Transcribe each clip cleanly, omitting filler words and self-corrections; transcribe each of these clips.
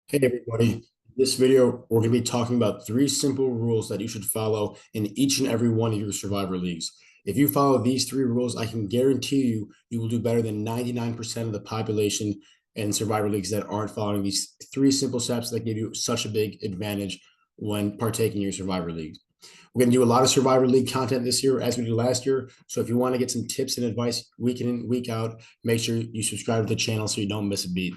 Hey everybody, in this video we're going to be talking about three simple rules that you should follow in each and every one of your Survivor leagues. If you follow these three rules, I can guarantee you will do better than 99% of the population in Survivor leagues that aren't following these three simple steps that give you such a big advantage when partaking in your Survivor league. We're going to do a lot of Survivor League content this year as we did last year. So if you want to get some tips and advice week in, week out, make sure you subscribe to the channel so you don't miss a beat.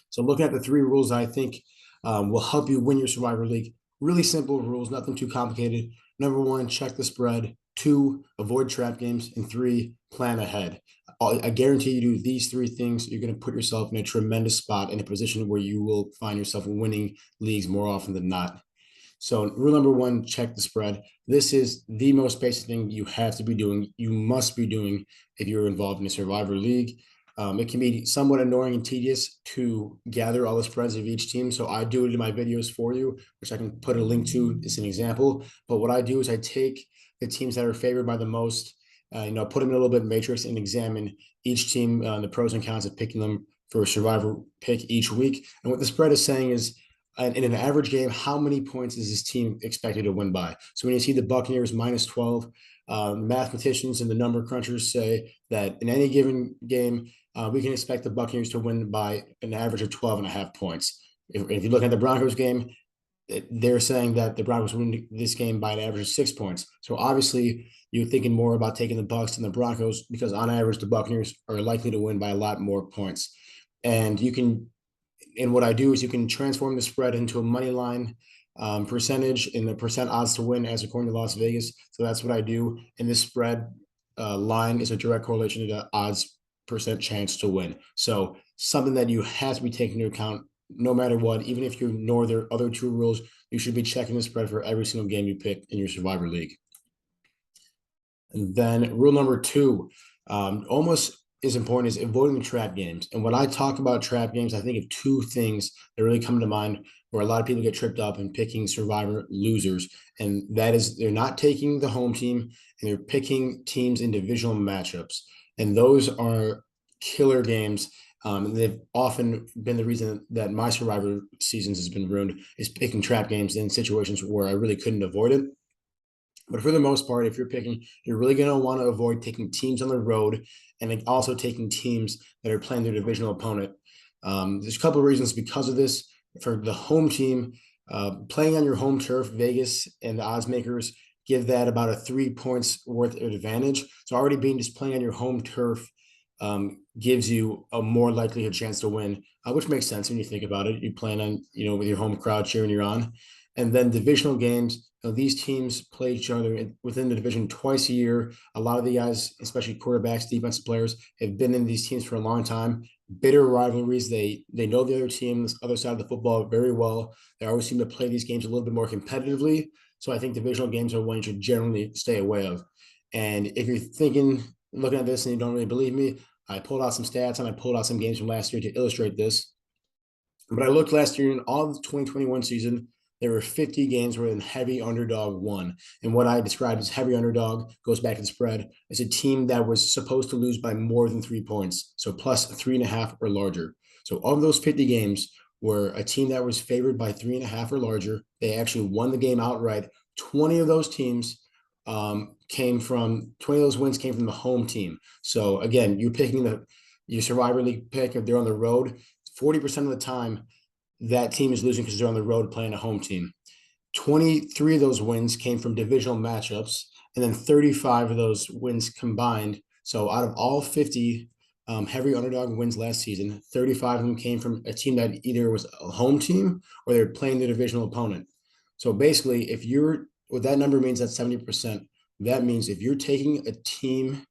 So looking at the three rules I think will help you win your Survivor League. Really simple rules, nothing too complicated. Number one, check the spread. Two, avoid trap games. And three, plan ahead. I guarantee you do these three things, you're going to put yourself in a tremendous spot in a position where you will find yourself winning leagues more often than not. So rule number one, check the spread. This is the most basic thing you have to be doing. You must be doing if you're involved in a Survivor League. It can be somewhat annoying and tedious to gather all the spreads of each team. So I do it in my videos for you, which I can put a link to as an example. But what I do is I take the teams that are favored by the most, put them in a little bit of matrix and examine each team, the pros and cons of picking them for a Survivor pick each week. And what the spread is saying is, in an average game, how many points is this team expected to win by? So when you see the Buccaneers minus 12, mathematicians and the number crunchers say that in any given game, we can expect the Buccaneers to win by an average of 12 and a half points. If you look at the Broncos game, they're saying that the Broncos win this game by an average of 6 points. So obviously, you're thinking more about taking the Bucs than the Broncos because on average, the Buccaneers are likely to win by a lot more points. And you can and what I do is you can transform the spread into a money line percentage and the percent odds to win as according to Las Vegas. So that's what I do. And this spread line is a direct correlation to the odds percent chance to win. So something that you have to be taking into account no matter what, even if you ignore their other two rules, you should be checking the spread for every single game you pick in your Survivor League. And then rule number two, almost as important is avoiding trap games. And when I talk about trap games, I think of two things that really come to mind where a lot of people get tripped up in picking Survivor losers. And that is they're not taking the home team and they're picking teams in divisional matchups. And those are killer games. They've often been the reason that my Survivor seasons has been ruined is picking trap games in situations where I really couldn't avoid it. But for the most part, if you're picking, you're really going to want to avoid taking teams on the road and also taking teams that are playing their divisional opponent. There's a couple of reasons because of this. For the home team, playing on your home turf, Vegas and the odds makers give that about a 3 points worth of advantage. So already being just playing on your home turf gives you a more likelihood chance to win, which makes sense when you think about it. You plan on, with your home crowd cheering you on. And then divisional games, these teams play each other within the division twice a year. A lot of the guys, especially quarterbacks, defensive players, have been in these teams for a long time. Bitter rivalries. They know the other team, this other side of the football very well. They always seem to play these games a little bit more competitively. So I think divisional games are one you should generally stay away of. And if you're looking at this and you don't really believe me, I pulled out some stats and I pulled out some games from last year to illustrate this. But I looked last year in all of the 2021 season, there were 50 games where the heavy underdog won. And what I described as heavy underdog goes back to the spread. It's a team that was supposed to lose by more than 3 points. So plus 3.5 or larger. So of those 50 games where a team that was favored by 3.5 or larger, they actually won the game outright. 20 of those teams 20 of those wins came from the home team. So again, you're picking your Survivor League pick if they're on the road. 40% of the time, that team is losing because they're on the road playing a home team. 23 of those wins came from divisional matchups, and then 35 of those wins combined. So out of all 50 heavy underdog wins last season, 35 of them came from a team that either was a home team or they're playing the divisional opponent. So basically, what that number means that's 70%. That means if you're taking a team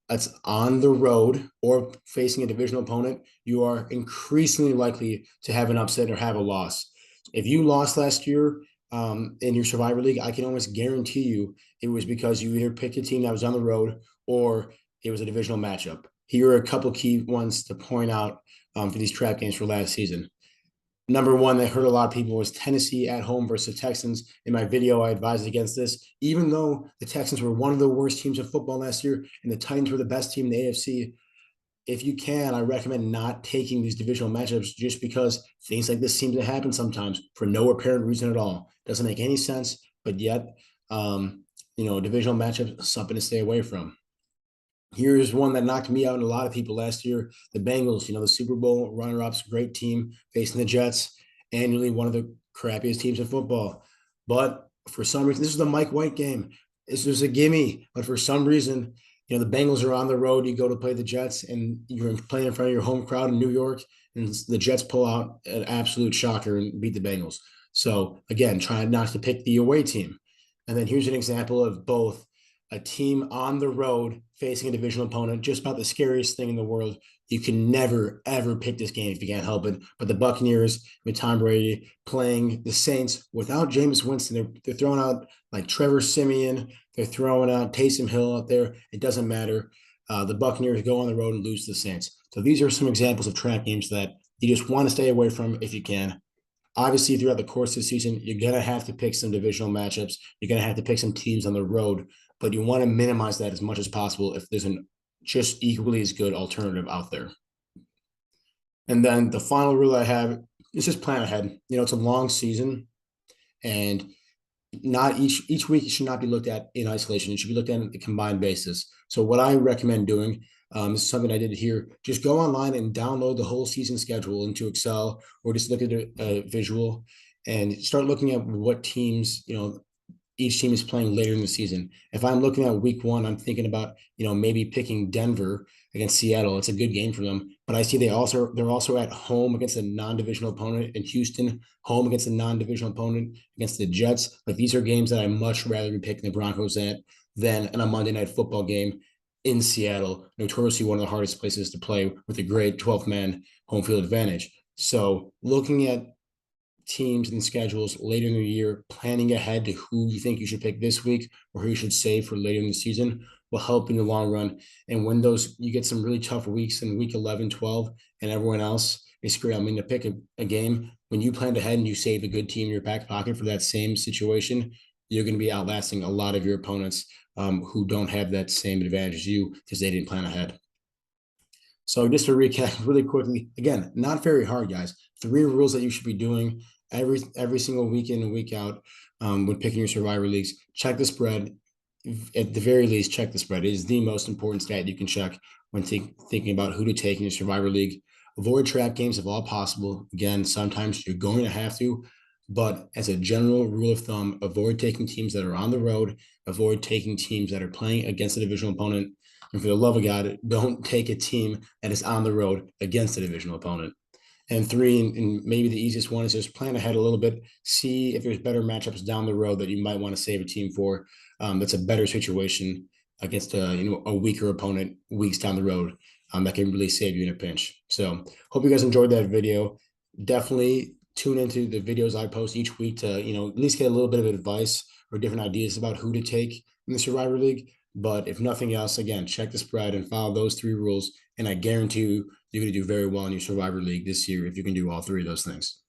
that's on the road or facing a divisional opponent, you are increasingly likely to have an upset or have a loss. If you lost last year in your Survivor League, I can almost guarantee you it was because you either picked a team that was on the road or it was a divisional matchup. Here are a couple key ones to point out for these trap games for last season. Number one that hurt a lot of people was Tennessee at home versus the Texans. In my video, I advised against this. Even though the Texans were one of the worst teams in football last year and the Titans were the best team in the AFC, if you can, I recommend not taking these divisional matchups just because things like this seem to happen sometimes for no apparent reason at all. Doesn't make any sense, but yet, divisional matchups something to stay away from. Here's one that knocked me out and a lot of people last year. The Bengals, the Super Bowl runner-ups, great team facing the Jets, annually one of the crappiest teams in football. But for some reason, this is the Mike White game. This was a gimme, but for some reason, the Bengals are on the road. You go to play the Jets, and you're playing in front of your home crowd in New York, and the Jets pull out an absolute shocker and beat the Bengals. So again, trying not to pick the away team. And then here's an example of both a team on the road facing a divisional opponent, just about the scariest thing in the world. You can never, ever pick this game if you can't help it. But the Buccaneers with Tom Brady playing the Saints without Jameis Winston, they're throwing out like Trevor Siemian, they're throwing out Taysom Hill out there. It doesn't matter. The Buccaneers go on the road and lose to the Saints. So these are some examples of trap games that you just want to stay away from if you can. Obviously, throughout the course of the season, you're going to have to pick some divisional matchups. You're going to have to pick some teams on the road, but you want to minimize that as much as possible if there's an just equally as good alternative out there. And then the final rule I have is just plan ahead. It's a long season, and not each week should not be looked at in isolation. It should be looked at on a combined basis. So what I recommend doing, this is something I did here, just go online and download the whole season schedule into Excel, or just look at a visual and start looking at what teams, each team is playing later in the season. If I'm looking at week 1, I'm thinking about, maybe picking Denver against Seattle. It's a good game for them, but I see they're also at home against a non-divisional opponent, in Houston, home against a non-divisional opponent against the Jets. Like, these are games that I much rather be picking the Broncos at than in a Monday Night Football game in Seattle, notoriously one of the hardest places to play with a great 12-man home field advantage. So looking at teams and schedules later in the year, planning ahead to who you think you should pick this week or who you should save for later in the season will help in the long run. And when you get some really tough weeks in week 11, 12, and everyone else is scrambling to pick a game, when you planned ahead and you save a good team in your back pocket for that same situation, you're going to be outlasting a lot of your opponents who don't have that same advantage as you because they didn't plan ahead. So just to recap really quickly, again, not very hard, guys. 3 rules that you should be doing every single week in and week out when picking your survivor leagues. Check the spread. At the very least, check the spread. It is the most important stat you can check when thinking about who to take in your survivor league. Avoid trap games if all possible. Again, sometimes you're going to have to, but as a general rule of thumb, avoid taking teams that are on the road. Avoid taking teams that are playing against a divisional opponent. And for the love of God, don't take a team that is on the road against a divisional opponent. And 3, and maybe the easiest one, is just plan ahead a little bit. See if there's better matchups down the road that you might want to save a team for. That's a better situation against a weaker opponent weeks down the road. That can really save you in a pinch. So hope you guys enjoyed that video. Definitely tune into the videos I post each week to at least get a little bit of advice or different ideas about who to take in the Survivor League. But if nothing else, again, check the spread and follow those 3 rules, and I guarantee you're going to do very well in your Survivor League this year if you can do all 3 of those things.